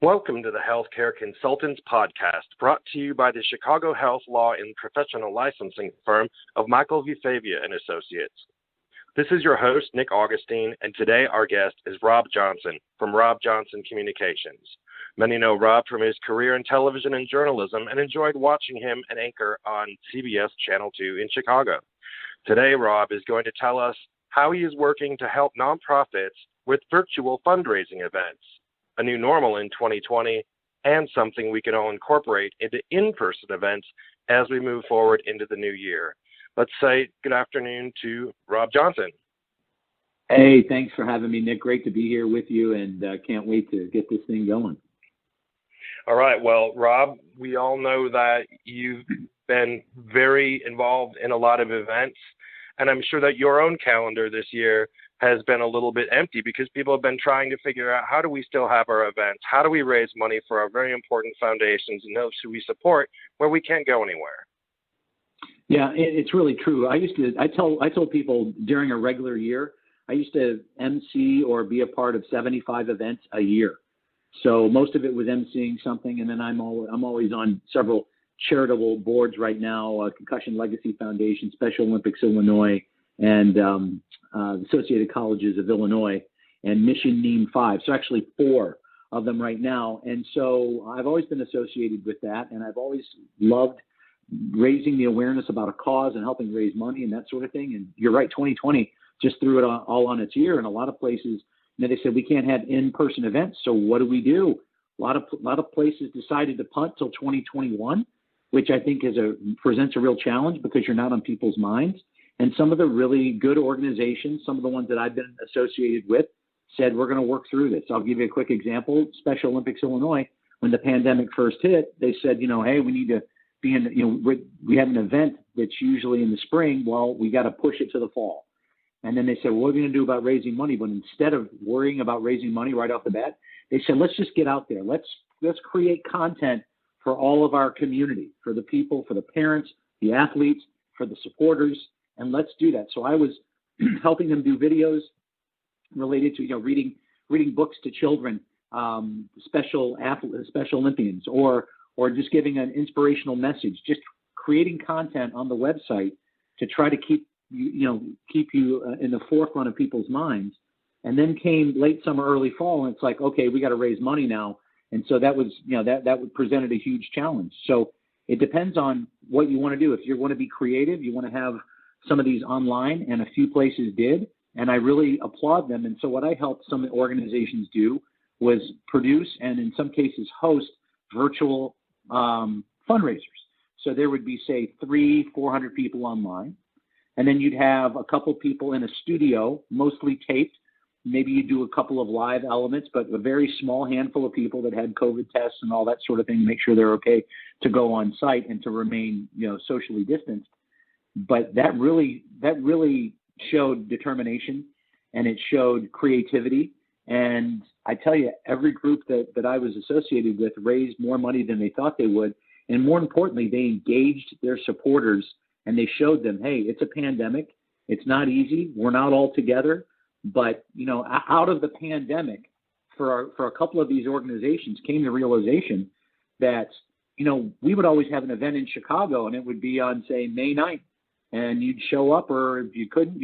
Welcome to the Healthcare Consultants Podcast, brought to you by the Chicago Health Law and Professional Licensing firm of Michael V. Favia Associates. This is your host, Nick Augustine, and today our guest is Rob Johnson from Rob Johnson Communications. Many know Rob from his career in television and journalism and enjoyed watching him an anchor on CBS Channel 2 in Chicago. Today, Rob is going to tell us how he is working to help nonprofits with virtual fundraising events, a new normal in 2020, and something we can all incorporate into in-person events as we move forward into the new year. Let's say good afternoon to Rob Johnson. Hey, thanks for having me, Nick. Great to be here with you, and can't wait to get this thing going. All right. Well, Rob, we all know that you've been very involved in a lot of events, and I'm sure that your own calendar this year has been a little bit empty because people have been trying to figure out, how do we still have our events? How do we raise money for our very important foundations and those who we support where we can't go anywhere? Yeah, it's really true. I tell people during a regular year, I used to MC or be a part of 75 events a year. So most of it was emceeing something, and then I'm always on several charitable boards right now: Concussion Legacy Foundation, Special Olympics Illinois, and Associated Colleges of Illinois, and Mission NEAM 5. So actually 4 of them right now. And so I've always been associated with that, and I've always loved raising the awareness about a cause and helping raise money and that sort of thing. And you're right, 2020 just threw it all on its ear. And a lot of places, they said we can't have in-person events. So what do? A lot of places decided to punt till 2021, which I think presents a real challenge because you're not on people's minds. And some of the really good organizations, some of the ones that I've been associated with, said we're going to work through this. I'll give you a quick example. Special Olympics Illinois, when the pandemic first hit, they said, hey, we need to be in, we have an event that's usually in the spring. Well, we got to push it to the fall. And then they said, what are we going to do about raising money? But instead of worrying about raising money right off the bat, they said, let's just get out there. Let's create content for all of our community, for the people, for the parents, the athletes, for the supporters, and let's do that. So I was helping them do videos related to reading books to children, special Olympians, or just giving an inspirational message, just creating content on the website to try to keep you in the forefront of people's minds. And then came late summer, early fall, and it's like, okay, we got to raise money now. And so that was, that presented a huge challenge. So it depends on what you want to do. If you want to be creative, you want to have some of these online, and a few places did, and I really applaud them. And so what I helped some organizations do was produce and in some cases host virtual fundraisers. So there would be, say, 300-400 people online, and then you'd have a couple people in a studio, mostly taped. Maybe you do a couple of live elements, but a very small handful of people that had COVID tests and all that sort of thing to make sure they're okay to go on site and to remain, socially distanced. But that really showed determination, and it showed creativity. And I tell you, every group that I was associated with raised more money than they thought they would. And more importantly, they engaged their supporters, and they showed them, hey, it's a pandemic. It's not easy. We're not all together. But, out of the pandemic, for a couple of these organizations came the realization that, we would always have an event in Chicago, and it would be on, say, May 9th. And you'd show up, or if you couldn't,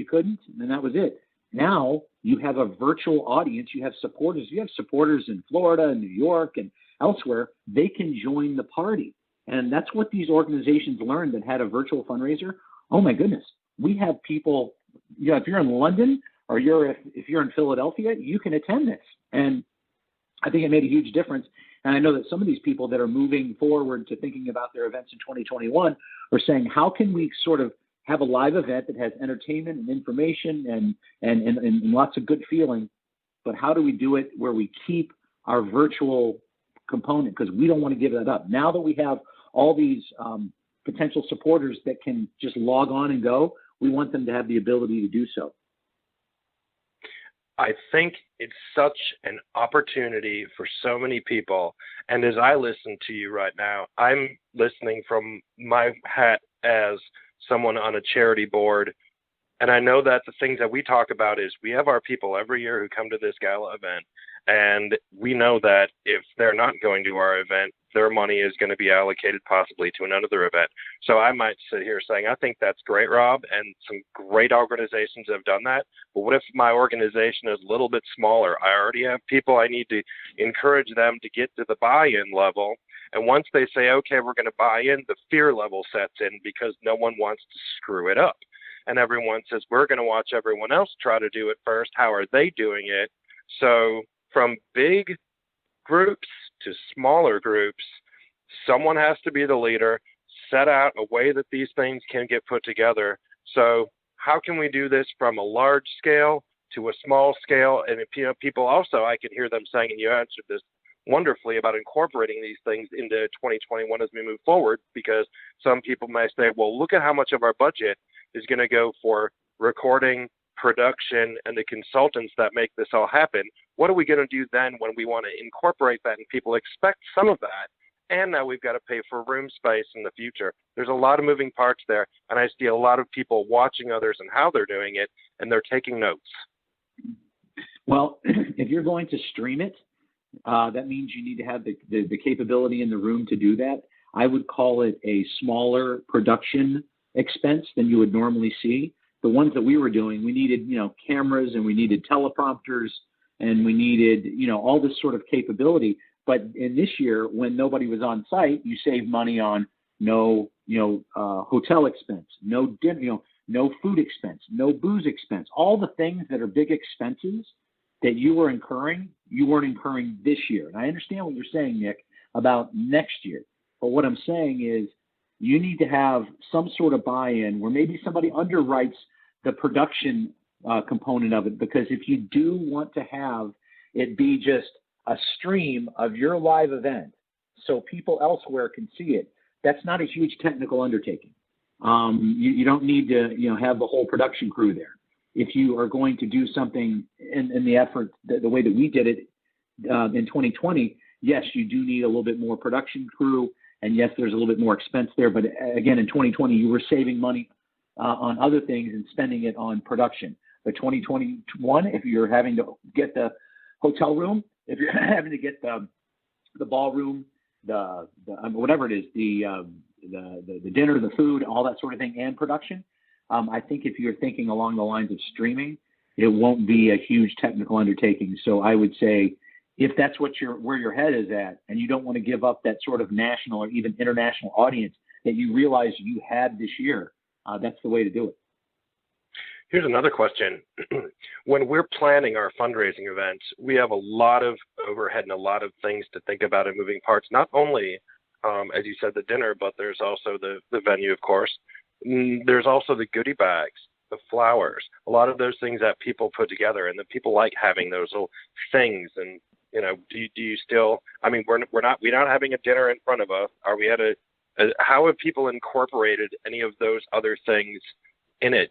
and that was it. Now you have a virtual audience. You have supporters. You have supporters in Florida and New York and elsewhere. They can join the party. And that's what these organizations learned that had a virtual fundraiser. Oh, my goodness. We have people, if you're in London or if you're in Philadelphia, you can attend this. And I think it made a huge difference. And I know that some of these people that are moving forward to thinking about their events in 2021 are saying, how can we sort of have a live event that has entertainment and information and lots of good feeling, but how do we do it where we keep our virtual component? Because we don't want to give that up. Now that we have all these potential supporters that can just log on and go, we want them to have the ability to do so. I think it's such an opportunity for so many people. And as I listen to you right now, I'm listening from my hat as someone on a charity board. And I know that the things that we talk about is we have our people every year who come to this gala event, And we know that if they're not going to our event, their money is going to be allocated possibly to another event. So I might sit here saying, I think that's great, Rob, and some great organizations have done that. But what if my organization is a little bit smaller? I already have people. I need to encourage them to get to the buy-in level. And once they say, okay, we're going to buy in, the fear level sets in because no one wants to screw it up. And everyone says, we're going to watch everyone else try to do it first. How are they doing it? So from big groups to smaller groups, someone has to be the leader, set out a way that these things can get put together. So how can we do this from a large scale to a small scale? And people also, I can hear them saying, and you answered this wonderfully, about incorporating these things into 2021 as we move forward, because some people may say, well, look at how much of our budget is going to go for recording, production, and the consultants that make this all happen. What are we going to do then when we want to incorporate that and people expect some of that? And now we've got to pay for room space in the future. There's a lot of moving parts there, and I see a lot of people watching others and how they're doing it, and they're taking notes. Well, if you're going to stream it, that means you need to have the capability in the room to do that. I would call it a smaller production expense than you would normally see. The ones that we were doing, we needed, cameras, and we needed teleprompters, and we needed, all this sort of capability. But in this year, when nobody was on site, you save money on no, hotel expense, no dinner, no food expense, no booze expense. All the things that are big expenses that you were incurring, you weren't incurring this year. And I understand what you're saying, Nick, about next year. But what I'm saying is you need to have some sort of buy-in where maybe somebody underwrites the production component of it. Because if you do want to have it be just a stream of your live event so people elsewhere can see it, that's not a huge technical undertaking. You don't need to have the whole production crew there. If you are going to do something in the effort, the way that we did it in 2020, yes, you do need a little bit more production crew, and yes, there's a little bit more expense there. But again, in 2020, you were saving money on other things and spending it on production. But 2021, if you're having to get the hotel room, if you're having to get the ballroom, the whatever it is, the dinner, the food, all that sort of thing, and production, I think if you're thinking along the lines of streaming, it won't be a huge technical undertaking. So I would say, if that's where your head is at, and you don't want to give up that sort of national or even international audience that you realize you had this year, that's the way to do it. Here's another question. When we're planning our fundraising events, we have a lot of overhead and a lot of things to think about and moving parts, not only, as you said, the dinner, but there's also the venue, of course. There's also the goodie bags, the flowers, a lot of those things that people put together, and the people like having those little things. And do you still? I mean, we're not having a dinner in front of us. Are we at how have people incorporated any of those other things in it?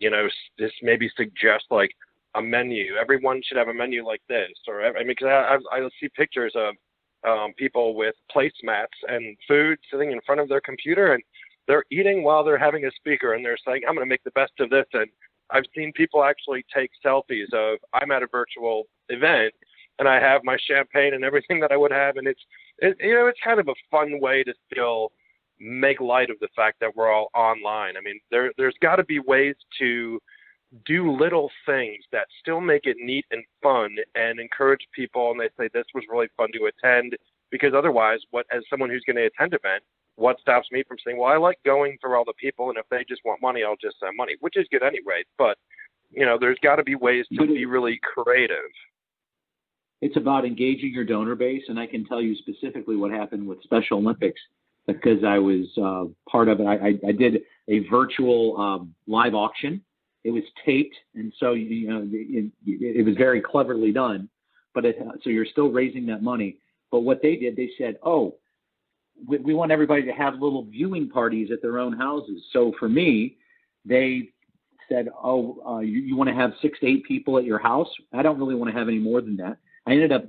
Just maybe suggest like a menu. Everyone should have a menu like this, or because I see pictures of people with placemats and food sitting in front of their computer, and they're eating while they're having a speaker, and they're saying, I'm going to make the best of this. And I've seen people actually take selfies of, I'm at a virtual event, and I have my champagne and everything that I would have. And it's kind of a fun way to still make light of the fact that we're all online. I mean, there's got to be ways to do little things that still make it neat and fun and encourage people. And they say, this was really fun to attend, because otherwise, as someone who's going to attend an event, what stops me from saying, well, I like going for all the people, and if they just want money, I'll just send money, which is good anyway. But, there's got to be ways to be really creative. It's about engaging your donor base, and I can tell you specifically what happened with Special Olympics, because I was part of it. I did a virtual live auction. It was taped, and so it was very cleverly done. But so you're still raising that money. But what they did, they said, oh, we want everybody to have little viewing parties at their own houses. So for me, they said, you want to have 6 to 8 people at your house? I don't really want to have any more than that. I ended up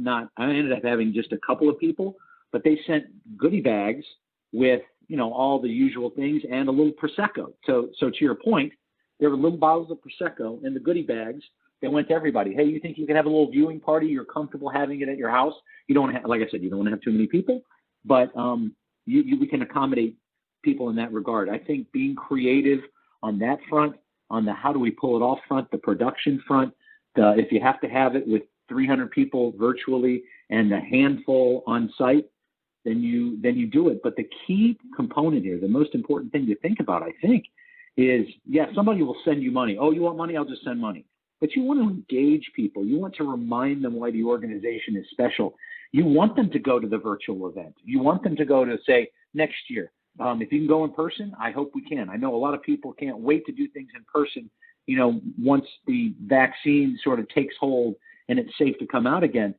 having just a couple of people, but they sent goodie bags with, all the usual things and a little Prosecco. So to your point, there were little bottles of Prosecco in the goodie bags They went to everybody. Hey, you think you can have a little viewing party? You're comfortable having it at your house. You don't have, like I said, you don't want to have too many people, but we can accommodate people in that regard. I think being creative on that front, on the how do we pull it off front, the production front, if you have to have it with 300 people virtually and a handful on site, then you do it. But the key component here, the most important thing to think about, I think, is, somebody will send you money. Oh, you want money? I'll just send money. But you want to engage people. You want to remind them why the organization is special. You want them to go to the virtual event. You want them to go to, say, next year. If you can go in person, I hope we can. I know a lot of people can't wait to do things in person, once the vaccine sort of takes hold and it's safe to come out again.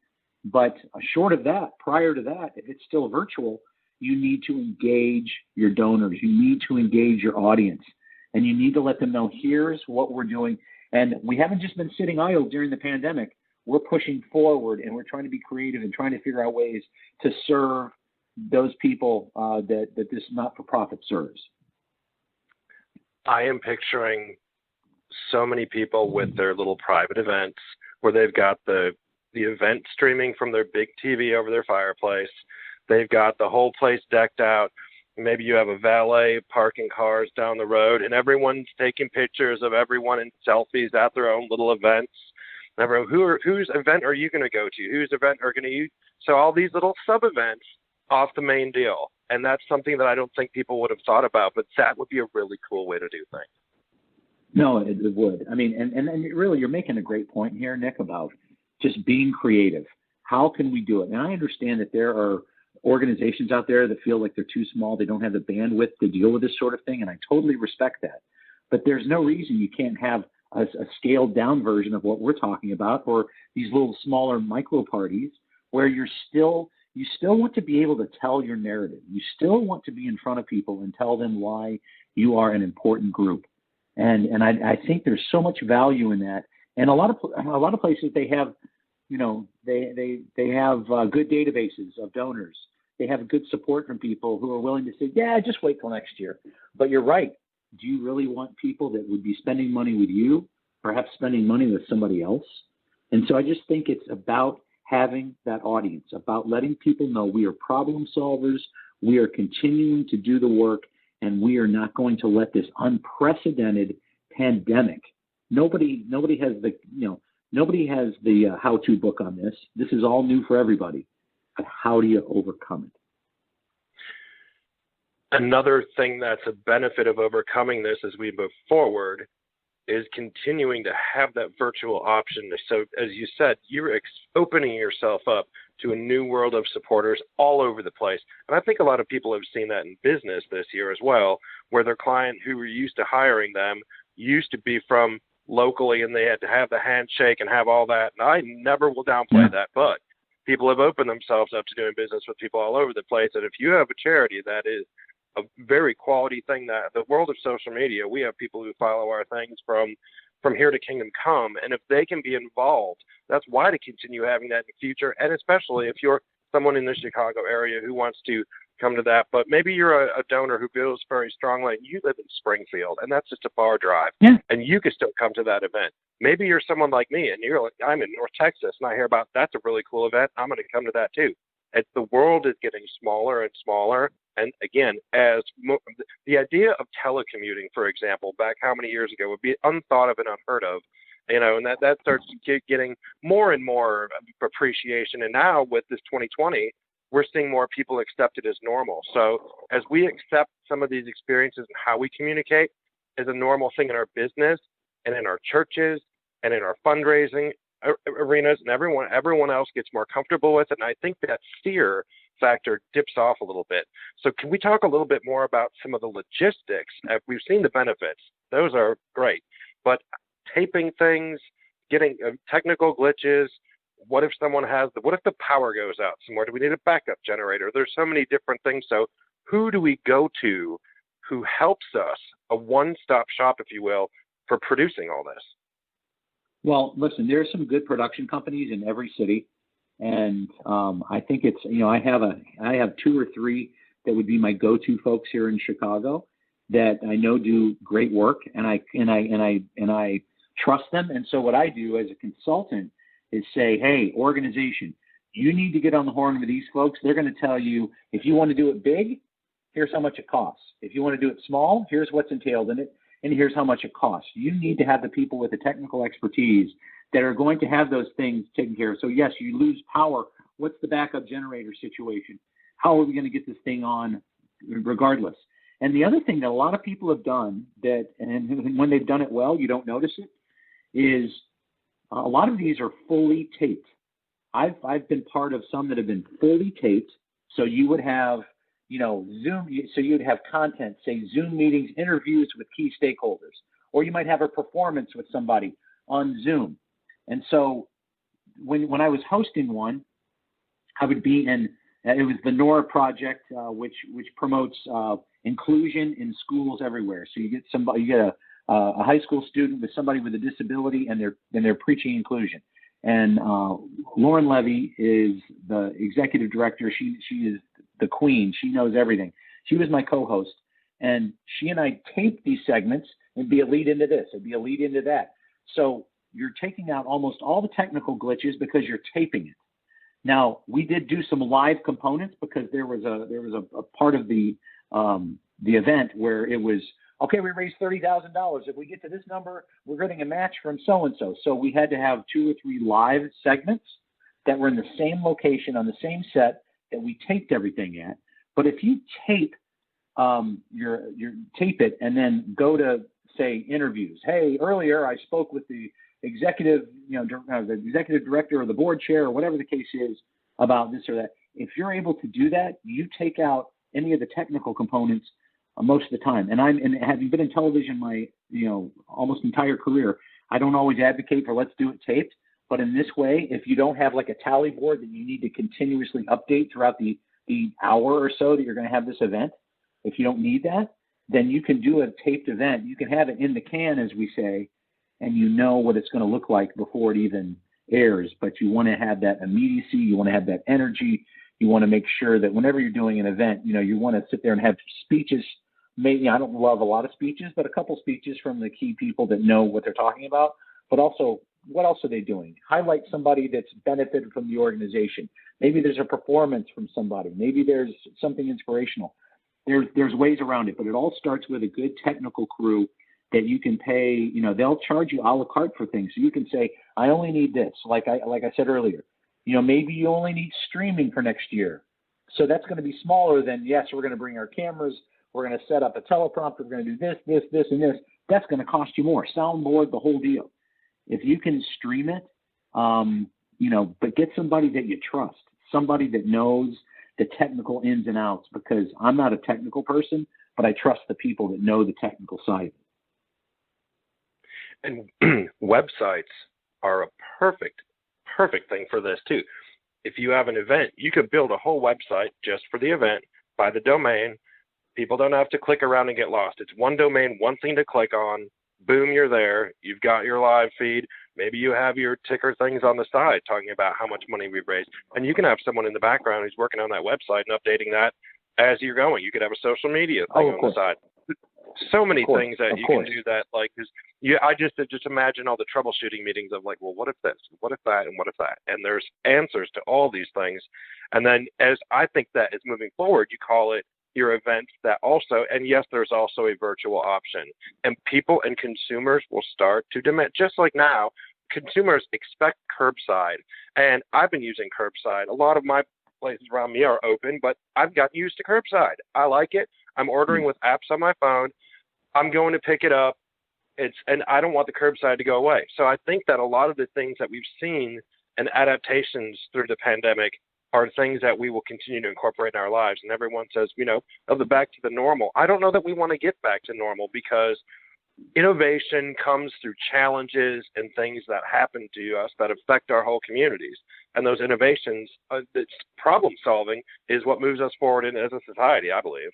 But short of that, prior to that, if it's still virtual, you need to engage your donors. You need to engage your audience. And you need to let them know, here's what we're doing. And we haven't just been sitting idle during the pandemic. We're pushing forward, and we're trying to be creative and trying to figure out ways to serve those people that this not-for-profit serves. I am picturing so many people with their little private events where they've got the event streaming from their big TV over their fireplace. They've got the whole place decked out. Maybe you have a valet parking cars down the road, and everyone's taking pictures of everyone in selfies at their own little events. Whose event are you going to go to? Whose event are going to you? So all these little sub-events off the main deal. And that's something that I don't think people would have thought about, but that would be a really cool way to do things. No, it would. I mean, and really, you're making a great point here, Nick, about just being creative. How can we do it? And I understand that there are organizations out there that feel like they're too small. They don't have the bandwidth to deal with this sort of thing. And I totally respect that. But there's no reason you can't have a scaled down version of what we're talking about, or these little smaller micro parties where you still want to be able to tell your narrative. You still want to be in front of people and tell them why you are an important group. And I think there's so much value in that. And a lot of places, they have, they have good databases of donors. They have good support from people who are willing to say, just wait till next year. But you're right. Do you really want people that would be spending money with you, perhaps spending money with somebody else? And so I just think it's about having that audience, about letting people know we are problem solvers, we are continuing to do the work, and we are not going to let this unprecedented pandemic. Nobody has the how-to book on this. This is all new for everybody. But how do you overcome it? Another thing that's a benefit of overcoming this as we move forward is continuing to have that virtual option. So as you said, you're opening yourself up to a new world of supporters all over the place. And I think a lot of people have seen that in business this year as well, where their client who were used to hiring them used to be from locally, and they had to have the handshake and have all that. And I never will downplay that, but people have opened themselves up to doing business with people all over the place. And if you have a charity that is a very quality thing, that the world of social media, we have people who follow our things from here to kingdom come. And if they can be involved, that's why to continue having that in the future. And especially if you're someone in the Chicago area who wants to come to that, but maybe you're a donor who feels very strongly, and you live in Springfield, and that's just a bar drive, and you can still come to that event. Maybe you're someone like me, and you're like, I'm in North Texas, and I hear about that's a really cool event. I'm going to come to that too. As the world is getting smaller and smaller, and again, as the idea of telecommuting, for example, back how many years ago would be unthought of and unheard of, and that starts getting more and more appreciation. And now with this 2020, we're seeing more people accept it as normal. So as we accept some of these experiences and how we communicate as a normal thing in our business and in our churches and in our fundraising arenas, and everyone else gets more comfortable with it. And I think that fear factor dips off a little bit. So can we talk a little bit more about some of the logistics? We've seen the benefits. Those are great. But taping things, getting technical glitches, what if the power goes out somewhere? Do we need a backup generator? There's so many different things. So who do we go to who helps us, a one-stop shop, if you will, for producing all this? Well, listen, there are some good production companies in every city. And I think it's, I have 2 or 3 that would be my go-to folks here in Chicago that I know do great work. And I trust them. And so what I do as a consultant is say, hey, organization, you need to get on the horn with these folks. They're going to tell you, if you want to do it big, here's how much it costs. If you want to do it small, here's what's entailed in it, and here's how much it costs. You need to have the people with the technical expertise that are going to have those things taken care of. So yes, you lose power. What's the backup generator situation? How are we going to get this thing on regardless? And the other thing that a lot of people have done that, and when they've done it well, you don't notice it, is a lot of these are fully taped. I've been part of some that have been fully taped. So you would have, Zoom, so you'd have content, say Zoom meetings, interviews with key stakeholders, or you might have a performance with somebody on Zoom. And so when I was hosting one, I would be in, it was the NORA project, which promotes inclusion in schools everywhere. So you get a high school student with somebody with a disability, and they're preaching inclusion. And Lauren Levy is the executive director. She is the queen. She knows everything. She was my co-host, and she and I taped these segments. It'd be a lead into this. It'd be a lead into that. So you're taking out almost all the technical glitches because you're taping it. Now, we did do some live components because there was a part of the event where it was, okay, we raised $30,000. If we get to this number, we're getting a match from so-and-so. So we had to have 2 or 3 live segments that were in the same location on the same set that we taped everything at. But if you tape tape it and then go to, say, interviews. Hey, earlier I spoke with the executive, the executive director or the board chair or whatever the case is about this or that. If you're able to do that, you take out any of the technical components most of the time. And having been in television my, almost entire career, I don't always advocate for let's do it taped. But in this way, if you don't have like a tally board that you need to continuously update throughout the hour or so that you're going to have this event, if you don't need that, then you can do a taped event. You can have it in the can, as we say, and you know what it's going to look like before it even airs. But you want to have that immediacy. You want to have that energy. You want to make sure that whenever you're doing an event, you want to sit there and have speeches. Maybe I don't love a lot of speeches, but a couple speeches from the key people that know what they're talking about. But also, what else are they doing? Highlight somebody that's benefited from the organization. Maybe there's a performance from somebody. Maybe there's something inspirational. There's ways around it, but it all starts with a good technical crew that you can pay. They'll charge you a la carte for things. So you can say, I only need this. Like I said earlier, maybe you only need streaming for next year. So that's going to be smaller than, yes, we're going to bring our cameras. We're going to set up a teleprompter. We're going to do this, and this. That's going to cost you more. Soundboard, the whole deal. If you can stream it, but get somebody that you trust, somebody that knows the technical ins and outs, because I'm not a technical person, but I trust the people that know the technical side. And websites are a perfect thing for this too. If you have an event, you could build a whole website just for the event, buy the domain. People don't have to click around and get lost. It's one domain, one thing to click on. Boom, you're there. You've got your live feed. Maybe you have your ticker things on the side talking about how much money we've raised. And you can have someone in the background who's working on that website and updating that as you're going. You could have a social media thing on the side. So many things that you can do that. I just imagine all the troubleshooting meetings of like, well, what if this, what if that, and what if that? And there's answers to all these things. And then as I think that is moving forward, you call it your events that also, and yes, there's also a virtual option, and people and consumers will start to demand, just like now, consumers expect curbside, and I've been using curbside. A lot of my places around me are open, but I've gotten used to curbside. I like it. I'm ordering with apps on my phone. I'm going to pick it up. And I don't want the curbside to go away. So I think that a lot of the things that we've seen and adaptations through the pandemic are things that we will continue to incorporate in our lives. And everyone says, of the back to the normal. I don't know that we want to get back to normal, because innovation comes through challenges and things that happen to us that affect our whole communities. And those innovations, it's problem solving, is what moves us forward as a society, I believe.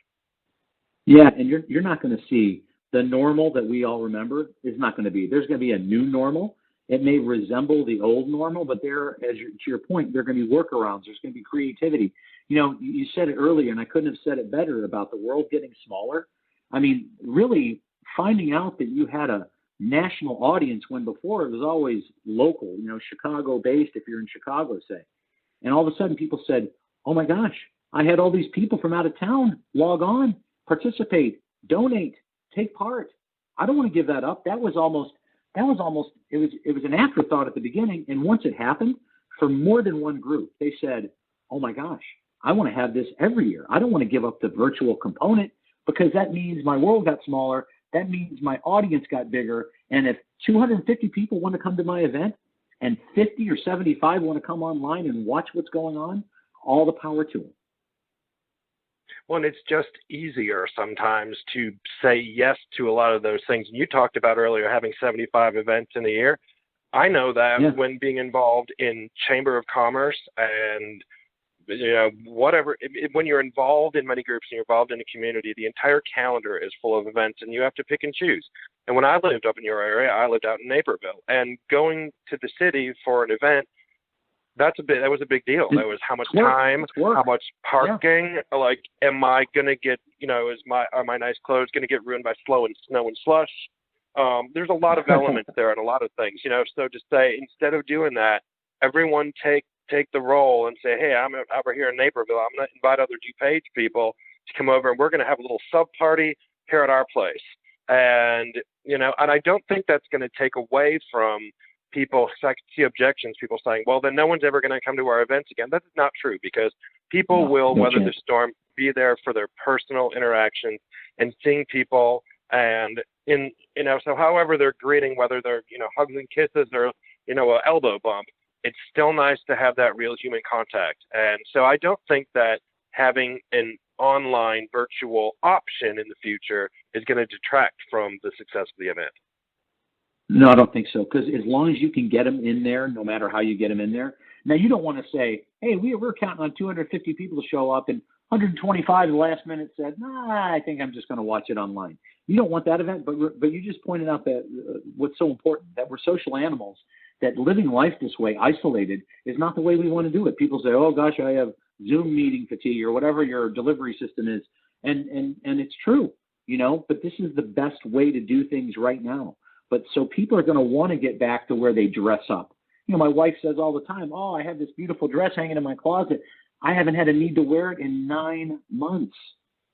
Yeah, and you're not going to see the normal that we all remember is not going to be. There's going to be a new normal. It may resemble the old normal, but to your point, there are going to be workarounds. There's going to be creativity. You said it earlier, and I couldn't have said it better about the world getting smaller. I mean, really finding out that you had a national audience when before it was always local, Chicago based if you're in Chicago, say. And all of a sudden people said, oh my gosh, I had all these people from out of town log on, participate, donate, take part. I don't want to give that up. It was an afterthought at the beginning. And once it happened, for more than one group, they said, oh my gosh, I want to have this every year. I don't want to give up the virtual component because that means my world got smaller. That means my audience got bigger. And if 250 people want to come to my event and 50 or 75 want to come online and watch what's going on, all the power to them. Well, and it's just easier sometimes to say yes to a lot of those things. And you talked about earlier having 75 events in a year. I know that when being involved in Chamber of Commerce and whatever, when you're involved in many groups and you're involved in a community, the entire calendar is full of events and you have to pick and choose. And when I lived up in your area, I lived out in Naperville, and going to the city for an event, that was a big deal. That was how much time, how much parking, like, am I going to get, are my nice clothes going to get ruined by snow and slush? There's a lot of elements there and a lot of things, so to say, instead of doing that, everyone take the role and say, hey, I'm over here in Naperville. I'm going to invite other DuPage people to come over and we're going to have a little sub party here at our place. And, and I don't think that's going to take away from people. I can see objections, people saying, well, then no one's ever going to come to our events again. That's not true, because people will weather the storm, be there for their personal interactions and seeing people. And so however they're greeting, whether they're, hugs and kisses or, an elbow bump, it's still nice to have that real human contact. And so I don't think that having an online virtual option in the future is going to detract from the success of the event. No, I don't think so. Because as long as you can get them in there, no matter how you get them in there. Now, you don't want to say, hey, we're counting on 250 people to show up and 125 at the last minute said, I think I'm just going to watch it online. You don't want that event, but you just pointed out that what's so important, that we're social animals, that living life this way, isolated, is not the way we want to do it. People say, oh gosh, I have Zoom meeting fatigue or whatever your delivery system is. And it's true, but this is the best way to do things right now. But so people are going to want to get back to where they dress up. My wife says all the time, oh, I have this beautiful dress hanging in my closet. I haven't had a need to wear it in 9 months.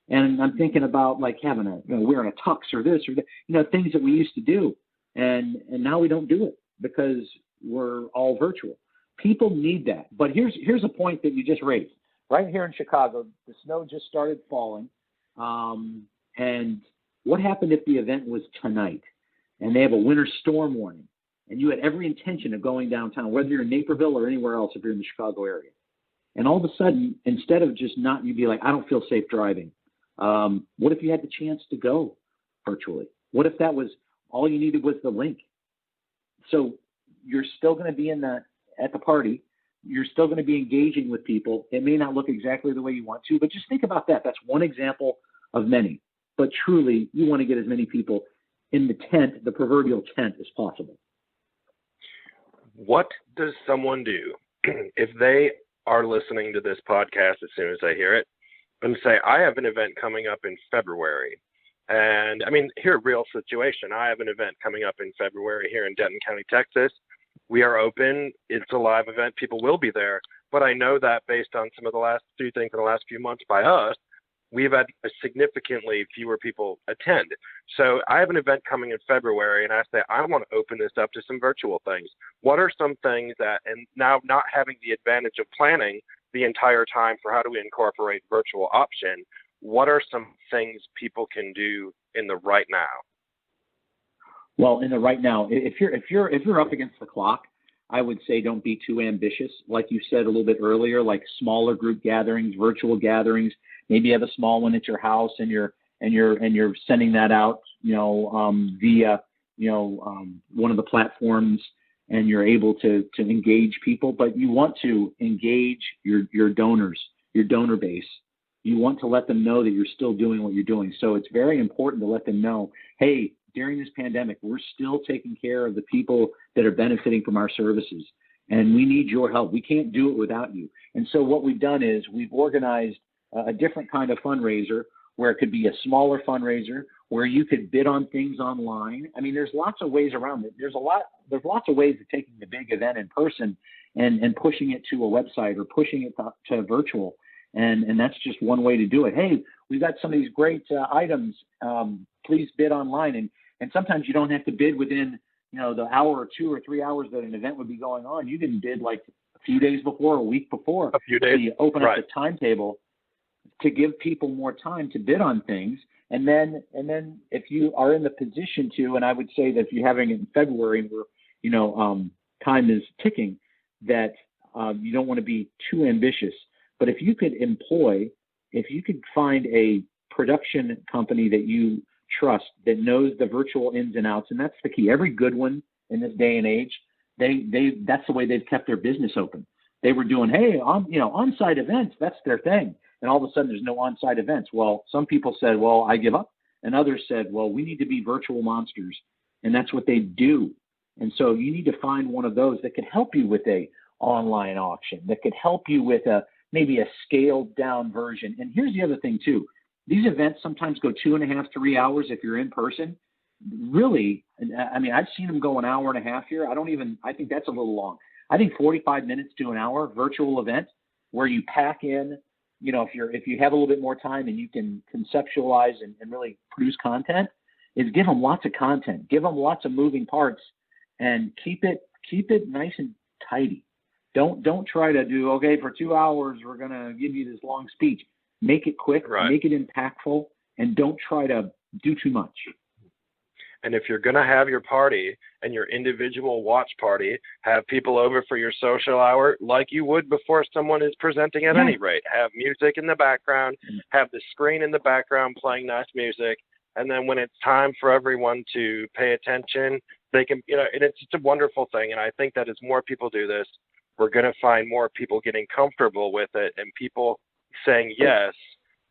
And I'm thinking about like having wearing a tux or this or that, things that we used to do. And now we don't do it because we're all virtual. People need that. But here's a point that you just raised. Right here in Chicago, the snow just started falling. And what happened if the event was tonight and they have a winter storm warning and you had every intention of going downtown, whether you're in Naperville or anywhere else if you're in the Chicago area? And all of a sudden, instead of just not, you'd be like, I don't feel safe driving. What if you had the chance to go virtually? What if that was all you needed was the link? So you're still going to be at the party. You're still going to be engaging with people. It may not look exactly the way you want to, but just think about that. That's one example of many. But truly, you want to get as many people in the tent, the proverbial tent, as possible. What does someone do if they are listening to this podcast as soon as they hear it and say, I have an event coming up in February? And here, real situation. I have an event coming up in February here in Denton County, Texas. We are open. It's a live event. People will be there. But I know that based on some of the last few things in the last few months by us, we've had significantly fewer people attend. So I have an event coming in February, and I say, I want to open this up to some virtual things. What are some things that, and now not having the advantage of planning the entire time for how do we incorporate virtual option, what are some things people can do in the right now? Well, in the right now, if you're up against the clock, I would say don't be too ambitious. Like you said a little bit earlier, like smaller group gatherings, virtual gatherings. Maybe you have a small one at your house, and you're sending that out, via one of the platforms, and you're able to engage people. But you want to engage your donors, your donor base. You want to let them know that you're still doing what you're doing. So it's very important to let them know, hey, during this pandemic, we're still taking care of the people that are benefiting from our services, and we need your help. We can't do it without you. And so what we've done is we've organized a different kind of fundraiser where it could be a smaller fundraiser, where you could bid on things online. I mean, there's lots of ways around it. There's lots of ways of taking the big event in person and pushing it to a website or pushing it to virtual. And that's just one way to do it. Hey, we've got some of these great items. Please bid online. And sometimes you don't have to bid within, the hour or 2 or 3 hours that an event would be going on. You can bid like a few days before, a week before. A few days. So you open up the timetable to give people more time to bid on things. And then if you are in the position to, and I would say that if you're having it in February where, time is ticking, that you don't want to be too ambitious. But if you could find a production company that you trust, that knows the virtual ins and outs, and that's the key. Every good one in this day and age, that's the way they've kept their business open. They were doing, on-site events, that's their thing. And all of a sudden there's no on-site events. Well, some people said, well, I give up. And others said, well, we need to be virtual monsters. And that's what they do. And so you need to find one of those that could help you with a online auction, that could help you with maybe a scaled down version. And here's the other thing too. These events sometimes go 2.5, 3 hours if you're in person. Really, I mean, I've seen them go an hour and a half here. I think that's a little long. I think 45 minutes to an hour virtual event where you pack in, if you have a little bit more time and you can conceptualize and really produce content, is give them lots of content, give them lots of moving parts, and keep it nice and tidy. Don't try to do, okay, for 2 hours, we're going to give you this long speech. Make it quick, make it impactful, and don't try to do too much. And if you're going to have your party and your individual watch party, have people over for your social hour like you would before someone is presenting at any rate. Have music in the background, have the screen in the background playing nice music, and then when it's time for everyone to pay attention, they can, and it's just a wonderful thing. And I think that as more people do this, we're going to find more people getting comfortable with it and people saying yes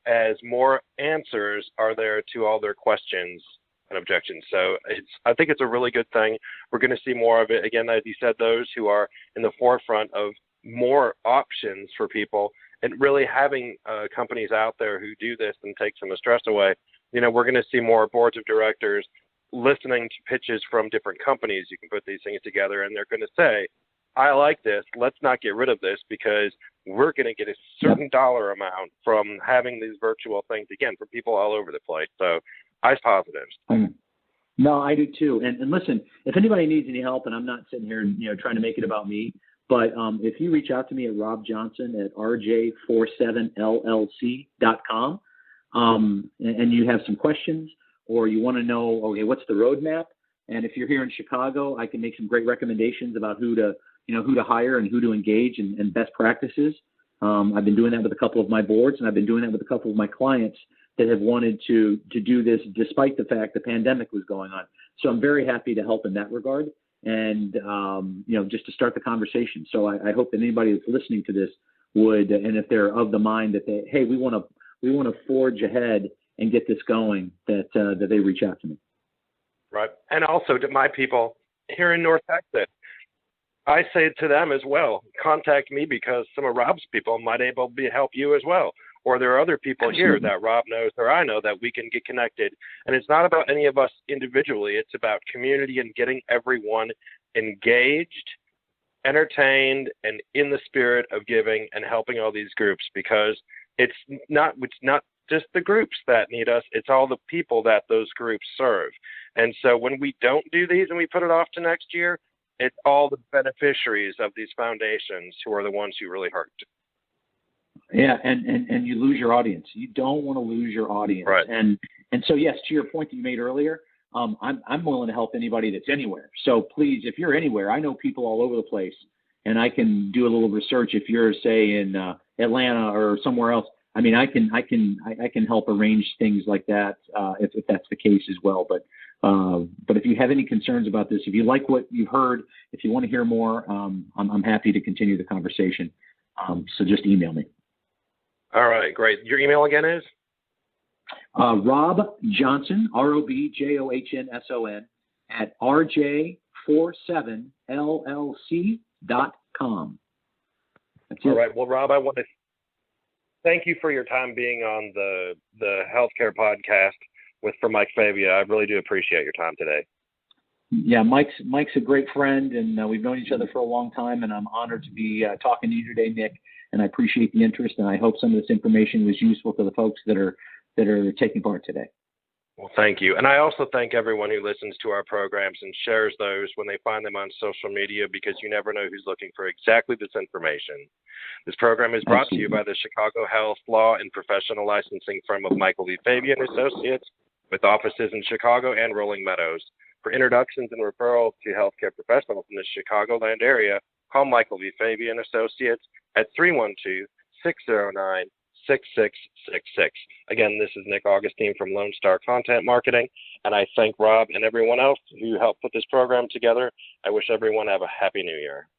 as more answers are there to all their questions and objections. So I think it's a really good thing. We're going to see more of it. Again, as you said, those who are in the forefront of more options for people and really having companies out there who do this and take some of the stress away. We're going to see more boards of directors listening to pitches from different companies. You can put these things together and they're going to say, I like this. Let's not get rid of this because we're going to get a certain dollar amount from having these virtual things, again, for people all over the place. So I was positives. No, I do too. And listen, if anybody needs any help, and I'm not sitting here, trying to make it about me, but if you reach out to me at Rob Johnson at rj47llc.com, and you have some questions or you want to know, okay, what's the roadmap? And if you're here in Chicago, I can make some great recommendations about who to hire and who to engage and best practices. I've been doing that with a couple of my boards, and I've been doing that with a couple of my clients that have wanted to do this despite the fact the pandemic was going on. So I'm very happy to help in that regard and, just to start the conversation. So I hope that anybody that's listening to this would, and if they're of the mind that we want to forge ahead and get this going, that they reach out to me. Right. And also to my people here in North Texas, I say to them as well, contact me because some of Rob's people might able to help you as well. Or there are other people here that Rob knows or I know that we can get connected. And it's not about any of us individually. It's about community and getting everyone engaged, entertained, and in the spirit of giving and helping all these groups, because it's not just the groups that need us. It's all the people that those groups serve. And so when we don't do these and we put it off to next year, it's all the beneficiaries of these foundations who are the ones who really hurt. Yeah, and you lose your audience. You don't want to lose your audience. Right. And so, yes, to your point that you made earlier, I'm willing to help anybody that's anywhere. So please, if you're anywhere, I know people all over the place, and I can do a little research. If you're, say, in Atlanta or somewhere else, I mean, I can help arrange things like that if that's the case as well. But if you have any concerns about this, if you like what you've heard, if you want to hear more, I'm happy to continue the conversation. So just email me. All right, great. Your email again is? Rob Johnson, ROBJOHNSON, at rj47llc.com. That's it. All right. Well, Rob, I want to thank you for your time being on the healthcare podcast for Mike Favia. I really do appreciate your time today. Yeah, Mike's a great friend, and we've known each other for a long time, and I'm honored to be talking to you today, Nick, and I appreciate the interest, and I hope some of this information was useful to the folks that are taking part today. Well, thank you. And I also thank everyone who listens to our programs and shares those when they find them on social media, because you never know who's looking for exactly this information. This program is brought to you by the Chicago Health Law and Professional Licensing firm of Michael V. Favia Associates, with offices in Chicago and Rolling Meadows. For introductions and referrals to healthcare professionals in the Chicagoland area, call Michael V. Favia Associates at 312-609-6666. Again, this is Nick Augustine from Lone Star Content Marketing, and I thank Rob and everyone else who helped put this program together. I wish everyone have a happy new year.